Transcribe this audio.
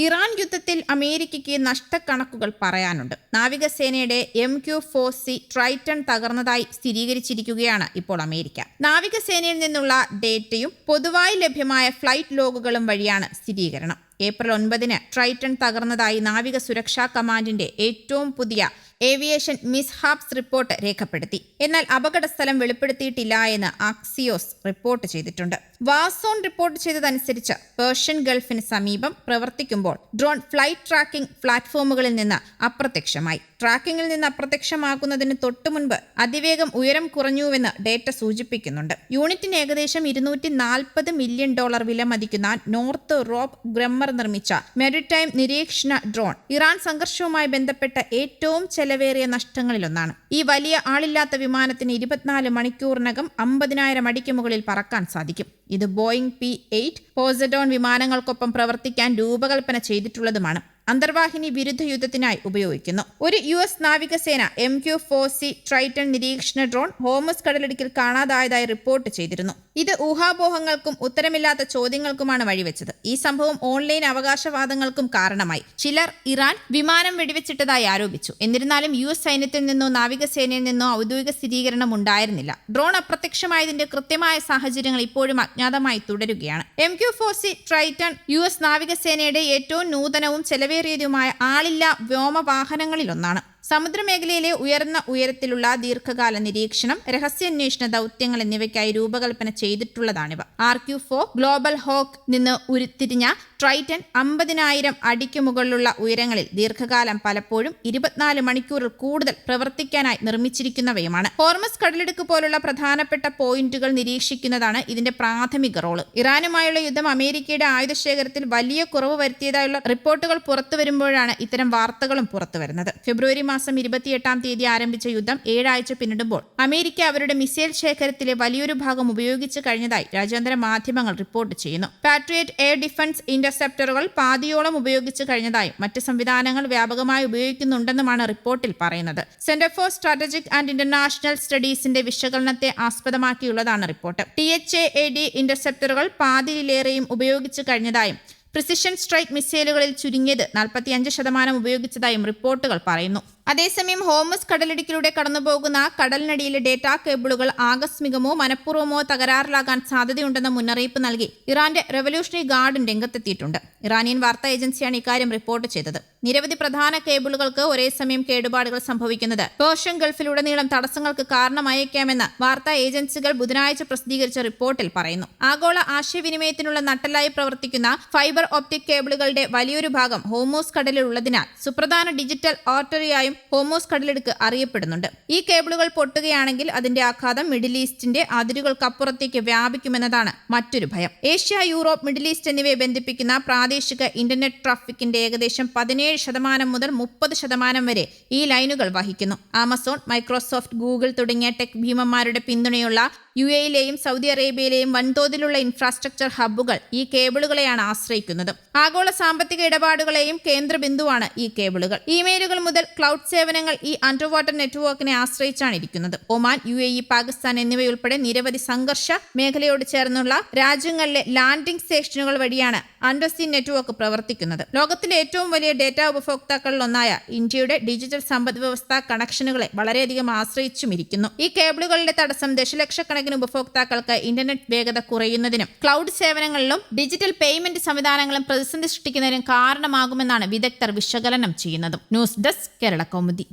Iran യുദ്ധത്തിൽ അമേരിക്കയ്ക്ക് നഷ്ടക്കണക്കുകൾ പറയാനുണ്ട്. നാവികസേനയുടെ MQ-4C ട്രൈറ്റൺ തകർന്നതായി സ്ഥിരീകരിച്ചിരിക്കുകയാണ് ഇപ്പോൾ അമേരിക്ക. നാവികസേനയിൽ നിന്നുള്ള ഡേറ്റയും പൊതുവായി ലഭ്യമായ ഫ്ലൈറ്റ് ലോഗുകളും വഴിയാണ് സ്ഥിരീകരണം. ഏപ്രിൽ 9 ട്രൈറ്റൺ തകർന്നതായി നാവിക സുരക്ഷാ കമാൻഡിന്റെ ഏറ്റവും പുതിയ ഏവിയേഷൻ മിസ്ഹാപ്സ് റിപ്പോർട്ട് രേഖപ്പെടുത്തി. എന്നാൽ അപകടസ്ഥലം വെളിപ്പെടുത്തിയിട്ടില്ല എന്ന് ആക്സിയോസ് റിപ്പോർട്ട് ചെയ്തിട്ടുണ്ട്. വാസോൺ റിപ്പോർട്ട് ചെയ്തതനുസരിച്ച് പേർഷ്യൻ ഗൾഫിന് സമീപം പ്രവർത്തിക്കുമ്പോൾ ഡ്രോൺ ഫ്ലൈറ്റ് ട്രാക്കിംഗ് പ്ലാറ്റ്ഫോമുകളിൽ നിന്ന് അപ്രത്യക്ഷമായി. ട്രാക്കിംഗിൽ നിന്ന് അപ്രത്യക്ഷമാകുന്നതിന് തൊട്ടുമുൻപ് അതിവേഗം ഉയരം കുറഞ്ഞുവെന്ന് ഡേറ്റ സൂചിപ്പിക്കുന്നുണ്ട്. യൂണിറ്റിന് ഏകദേശം $240 മില്യൺ വില മതിക്കുന്ന നോർത്ത് റോപ്പ് ഗ്രമ്മർ നിർമ്മിച്ച മെരിടൈം നിരീക്ഷണ ഡ്രോൺ ഇറാൻ സംഘർഷവുമായി ബന്ധപ്പെട്ട ഏറ്റവും ചെലവേറിയ നഷ്ടങ്ങളിലൊന്നാണ്. ഈ വലിയ ആളില്ലാത്ത വിമാനത്തിന് 24 മണിക്കൂറിനകം 50,000 അടിക്ക് മുകളിൽ പറക്കാൻ സാധിക്കും. ഇത് ബോയിങ് P-8 പോസഡോൺ വിമാനങ്ങൾക്കൊപ്പം പ്രവർത്തിക്കാൻ രൂപകൽപ്പന ചെയ്തിട്ടുള്ളതുമാണ്. അന്തർവാഹിനി വിരുദ്ധ യുദ്ധത്തിനായി ഉപയോഗിക്കുന്നു. ഒരു US നാവികസേന MQ-4C ട്രൈറ്റൺ നിരീക്ഷണ ഡ്രോൺ ഹോർമുസ് കടലിടുക്കിൽ കാണാതായതായി റിപ്പോർട്ട് ചെയ്തിരുന്നു. ഇത് ഊഹാപോഹങ്ങൾക്കും ഉത്തരമില്ലാത്ത ചോദ്യങ്ങൾക്കുമാണ് വഴിവെച്ചത്. ഈ സംഭവം ഓൺലൈൻ അവകാശവാദങ്ങൾക്കും കാരണമായി. ചിലർ ഇറാൻ വിമാനം വെടിവെച്ചിട്ടതായി ആരോപിച്ചു. എന്നിരുന്നാലും US സൈന്യത്തിൽ നിന്നോ നാവികസേനയിൽ നിന്നോ ഔദ്യോഗിക സ്ഥിരീകരണം ഉണ്ടായിരുന്നില്ല. ഡ്രോൺ അപ്രത്യക്ഷമായതിന്റെ കൃത്യമായ സാഹചര്യങ്ങൾ ഇപ്പോഴും അജ്ഞാതമായി തുടരുകയാണ്. MQ-4C ട്രൈറ്റൺ US നാവികസേനയുടെ ഏറ്റവും നൂതനവും ചെലവേറിയതുമായ ആളില്ലാ വ്യോമവാഹനങ്ങളിലൊന്നാണ്. സമുദ്രമേഖലയിലെ ഉയർന്ന ഉയരത്തിലുള്ള ദീർഘകാല നിരീക്ഷണം, രഹസ്യാന്വേഷണ ദൗത്യങ്ങൾ എന്നിവയ്ക്കായി രൂപകൽപ്പന ചെയ്തിട്ടുള്ളതാണിവ. RQ-4 ഗ്ലോബൽ ഹോക്ക് നിന്ന് ഉരുത്തിരിഞ്ഞ ട്രൈറ്റൺ 50,000 അടിക്ക് മുകളിലുള്ള ഉയരങ്ങളിൽ ദീർഘകാലം പലപ്പോഴും 24 മണിക്കൂറിൽ കൂടുതൽ പ്രവർത്തിക്കാനായി നിർമ്മിച്ചിരിക്കുന്നവയുമാണ്. ഹോർമസ് കടലിടുക്ക് പോലുള്ള പ്രധാനപ്പെട്ട പോയിന്റുകൾ നിരീക്ഷിക്കുന്നതാണ് ഇതിന്റെ പ്രാഥമിക റോള്. ഇറാനുമായുള്ള യുദ്ധം അമേരിക്കയുടെ ആയുധശേഖരത്തിൽ വലിയ കുറവ് വരുത്തിയതായുള്ള റിപ്പോർട്ടുകൾ പുറത്തുവരുമ്പോഴാണ് ഇത്തരം വാർത്തകളും പുറത്തുവരുന്നത്. ഫെബ്രുവരി 28 ആരംഭിച്ച യുദ്ധം 7 ആഴ്ച പിന്നിടുമ്പോൾ അമേരിക്ക അവരുടെ മിസൈൽ ശേഖരത്തിലെ വലിയൊരു ഭാഗം ഉപയോഗിച്ചു കഴിഞ്ഞതായി രാജ്യാന്തര മാധ്യമങ്ങൾ റിപ്പോർട്ട് ചെയ്യുന്നു. പാട്രിയറ്റ് എയർ ഡിഫൻസ് ഇന്റർസെപ്റ്ററുകൾ പാതിയോളം ഉപയോഗിച്ചു കഴിഞ്ഞതായും മറ്റ് സംവിധാനങ്ങൾ വ്യാപകമായി ഉപയോഗിക്കുന്നുണ്ടെന്നുമാണ് റിപ്പോർട്ടിൽ പറയുന്നത്. Centre for strategic and international സ്റ്റഡീസിന്റെ വിശകലനത്തെ ആസ്പദമാക്കിയുള്ളതാണ് റിപ്പോർട്ട്. THAAD ഇന്റർസെപ്റ്ററുകൾ പാതിയിലേറെയും ഉപയോഗിച്ചു കഴിഞ്ഞതായും പ്രിസിഷൻ സ്ട്രൈക്ക് മിസൈലുകളിൽ ചുരുങ്ങിയത് 45% ഉപയോഗിച്ചതായും റിപ്പോർട്ടുകൾ പറയുന്നു. അതേസമയം ഹോർമുസ് കടലിടുക്കിലൂടെ കടന്നുപോകുന്ന കടലിനടിയിലെ ഡേറ്റാ കേബിളുകൾ ആകസ്മികമോ മനഃപൂർവ്വമോ തകരാറിലാകാൻ സാധ്യതയുണ്ടെന്ന മുന്നറിയിപ്പ് നൽകി ഇറാന്റെ റവല്യൂഷണറി ഗാർഡും രംഗത്തെത്തിയിട്ടുണ്ട്. ഇറാനിയൻ വാർത്താ ഏജൻസിയാണ് ഇക്കാര്യം റിപ്പോർട്ട് ചെയ്തത്. നിരവധി പ്രധാന കേബിളുകൾക്ക് ഒരേ സമയം കേടുപാടുകൾ സംഭവിക്കുന്നത് പേർഷ്യൻ ഗൾഫിലുടനീളം തടസ്സങ്ങൾക്ക് കാരണമായേക്കാമെന്ന് വാർത്താ ഏജൻസികൾ ബുധനാഴ്ച പ്രസിദ്ധീകരിച്ച റിപ്പോർട്ടിൽ പറയുന്നു. ആഗോള ആശയവിനിമയത്തിനുള്ള നട്ടെല്ലായി പ്രവർത്തിക്കുന്ന ഫൈബർ ഒപ്റ്റിക് കേബിളുകളുടെ വലിയൊരു ഭാഗം ഹോർമുസ് കടലിൽ ഉള്ളതിനാൽ സുപ്രധാന ഡിജിറ്റൽ ആർട്ടറിയായും ഹോർമുസ് കടലിടുക്ക് അറിയപ്പെടുന്നുണ്ട്. ഈ കേബിളുകൾ പൊട്ടുകയാണെങ്കിൽ അതിന്റെ ആഘാതം മിഡിൽ ഈസ്റ്റിന്റെ അതിരുകൾക്കപ്പുറത്തേക്ക് വ്യാപിക്കുമെന്നതാണ് മറ്റൊരു ഭയം. ഏഷ്യ, യൂറോപ്പ്, മിഡിൽ ഈസ്റ്റ് എന്നിവയെ ബന്ധിപ്പിക്കുന്ന പ്രാദേശിക ഇന്റർനെറ്റ് ട്രാഫിക്കിന്റെ ഏകദേശം 17% മുതൽ 30% വരെ ഈ ലൈനുകൾ വഹിക്കുന്നു. ആമസോൺ, മൈക്രോസോഫ്റ്റ്, ഗൂഗിൾ തുടങ്ങിയ ടെക് ഭീമന്മാരുടെ പിന്തുണയുള്ള UAEയിലെയും സൗദി അറേബ്യയിലെയും വൻതോതിലുള്ള ഇൻഫ്രാസ്ട്രക്ചർ ഹബ്ബുകൾ ഈ കേബിളുകളെയാണ് ആശ്രയിക്കുന്നത്. ആഗോള സാമ്പത്തിക ഇടപാടുകളെയും കേന്ദ്രബിന്ദുവാണ് ഈ കേബിളുകൾ. ഇമെയിലുകൾ മുതൽ ക്ലൗഡ് സേവനങ്ങൾ ഈ അണ്ടർ വാട്ടർ നെറ്റ്വർക്കിനെ ആശ്രയിച്ചാണ് ഇരിക്കുന്നത്. ഒമാൻ, UAE, പാകിസ്ഥാൻ എന്നിവയുൾപ്പെടെ നിരവധി സംഘർഷ മേഖലയോട് ചേർന്നുള്ള രാജ്യങ്ങളിലെ ലാൻഡിംഗ് സ്റ്റേഷനുകൾ വഴിയാണ് അണ്ടർസീ നെറ്റ്വർക്ക് പ്രവർത്തിക്കുന്നത്. ലോകത്തിലെ ഏറ്റവും വലിയ ഡേറ്റാ ഉപഭോക്താക്കളിൽ ഒന്നായ ഇന്ത്യയുടെ ഡിജിറ്റൽ സമ്പദ് വ്യവസ്ഥ കണക്ഷനുകളെ വളരെയധികം ആശ്രയിച്ചുമിരിക്കുന്നു. ഈ കേബിളുകളുടെ തടസ്സം ദശലക്ഷക്കണക്കിന് ഉപഭോക്താക്കൾക്ക് ഇന്റർനെറ്റ് വേഗത കുറയുന്നതിനും ക്ലൗഡ് സേവനങ്ങളിലും ഡിജിറ്റൽ പേയ്മെന്റ് സംവിധാനങ്ങളും പ്രതിസന്ധി സൃഷ്ടിക്കുന്നതിനും കാരണമാകുമെന്നാണ് വിദഗ്ധർ വിശകലനം ചെയ്യുന്നത്. News desk, Kerala Kaumudi.